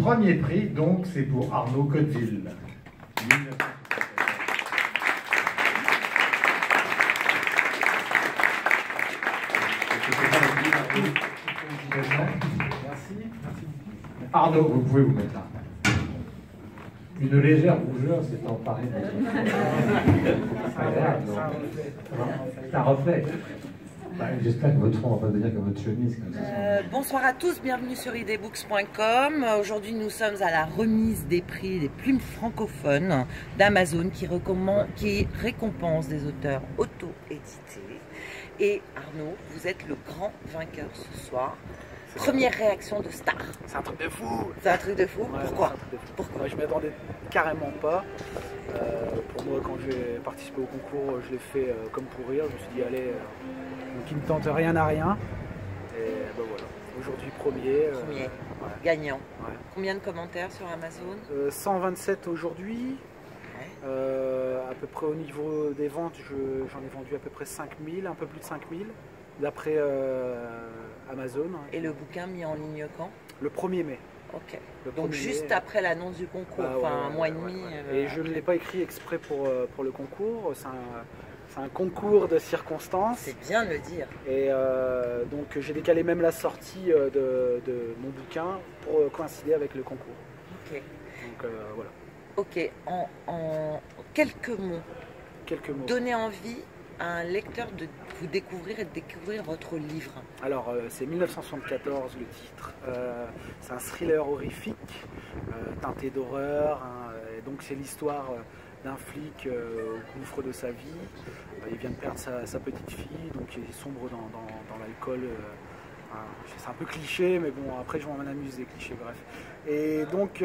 premier prix, donc, c'est pour Arnaud Coteville. Merci. Arnaud, vous pouvez vous mettre là. Une légère rougeur s'est emparée de c'est un reflet. J'espère que votre front va pas devenir comme votre chemise. Comme ça. Bonsoir à tous, bienvenue sur idbooks.com. Aujourd'hui, nous sommes à la remise des prix des plumes francophones d'Amazon qui récompense des auteurs auto-édités. Et Arnaud, vous êtes le grand vainqueur ce soir. Première réaction de star. C'est un truc de fou. C'est un truc de fou. Ouais, pourquoi? Pourquoi? Je m'y attendais carrément pas. Pour moi, quand j'ai participé au concours, je l'ai fait comme pour rire. Je me suis dit, allez, donc il ne tente rien à rien. Et ben voilà, aujourd'hui premier. Premier, ouais. Gagnant. Ouais. Combien de commentaires sur Amazon? 127 aujourd'hui. Ouais. À peu près au niveau des ventes, j'en ai vendu à peu près 5000, un peu plus de 5000. D'après Amazon. Et le bouquin mis en ligne quand? Le 1er mai. Ok. Le Donc 1er juste mai. après l'annonce du concours, enfin un mois et demi. Et je ne l'ai pas écrit exprès pour le concours. C'est un concours de circonstances. C'est bien de le dire. Et donc j'ai décalé même la sortie de mon bouquin pour coïncider avec le concours. Ok. Donc voilà. Ok. En quelques mots. Quelques mots. Donnez envie à un lecteur de vous découvrir et de découvrir votre livre. Alors c'est 1974 le titre, c'est un thriller horrifique, teinté d'horreur, hein, donc c'est l'histoire d'un flic au gouffre de sa vie. Il vient de perdre sa petite fille, donc il sombre dans l'alcool. C'est un peu cliché, mais bon, après je m'en amuse des clichés, bref. Et donc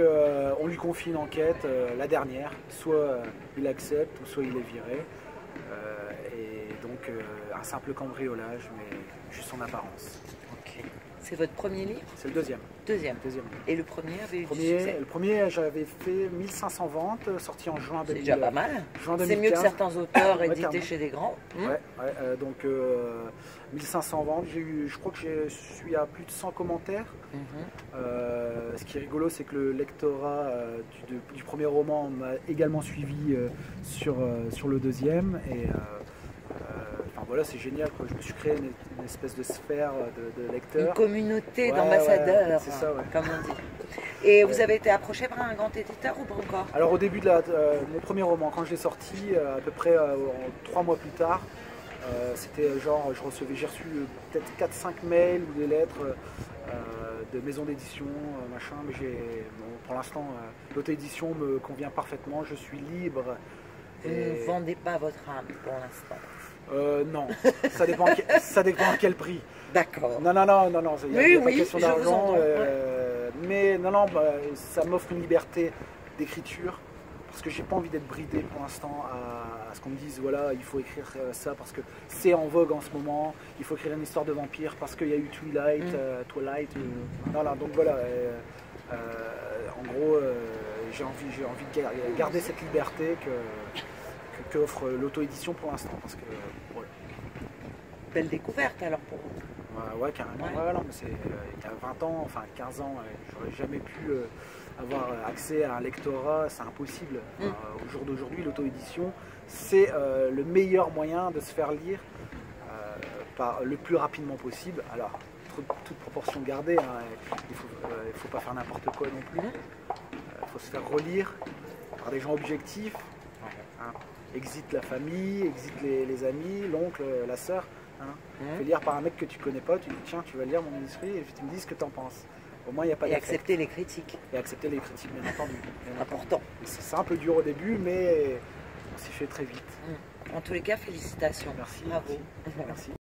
on lui confie une enquête, la dernière, soit il accepte ou soit il est viré. Et donc un simple cambriolage, mais juste en apparence. Ok. C'est votre premier livre? C'est le deuxième. Deuxième. Deuxième. Et le premier avait eu du succès? Le premier, j'avais fait 1500 ventes, sorti en juin 2015. C'est déjà pas mal. Juin 2015. C'est mieux que certains auteurs édités carrément. Chez des grands. Ouais, donc 1500 ventes. Je crois que je suis à plus de 100 commentaires. Ce qui est rigolo, c'est que le lectorat du premier roman m'a également suivi sur le deuxième. Et enfin voilà, c'est génial, quoi. Je me suis créé une espèce de sphère de lecteurs. Une communauté d'ambassadeurs, c'est ça, comme on dit. Et vous avez été approché par un grand éditeur ou pas encore? Alors au début de mon premier roman, quand je l'ai sorti, à peu près 3 mois plus tard, c'était genre, j'ai reçu peut-être 4-5 mails ou des lettres de maisons d'édition, machin, mais pour l'instant, l'auto-édition me convient parfaitement, je suis libre. Vous ne vendez pas votre âme pour l'instant? Non, ça dépend à quel prix. D'accord. Non, il n'y a pas question d'argent. Mais non, ça m'offre une liberté d'écriture. Parce que j'ai pas envie d'être bridé pour l'instant à ce qu'on me dise, voilà, il faut écrire ça parce que c'est en vogue en ce moment, il faut écrire une histoire de vampire parce qu'il y a eu Twilight. Donc voilà, en gros, j'ai envie de garder cette liberté qu'offre l'auto-édition pour l'instant. Parce que, voilà. Belle découverte alors pour vous. Ouais, carrément. Ouais, non, mais il y a 20 ans, enfin 15 ans, j'aurais jamais pu avoir accès à un lectorat, c'est impossible. Au jour d'aujourd'hui, l'auto-édition, c'est le meilleur moyen de se faire lire le plus rapidement possible. Alors, toute proportion gardée, hein, il faut pas faire n'importe quoi non plus. Il faut se faire relire par des gens objectifs. Hein. Exit la famille, exit les amis, l'oncle, la sœur. Hein. Tu lire par un mec que tu connais pas, tu dis tiens, tu vas lire mon manuscrit et tu me dis ce que tu en penses. Au moins, il n'y a pas d'affect. Et accepter les critiques. Et accepter les critiques, bien entendu. Important. C'est un peu dur au début, mais on s'y fait très vite. En tous les cas, félicitations. Merci. Bravo. Merci.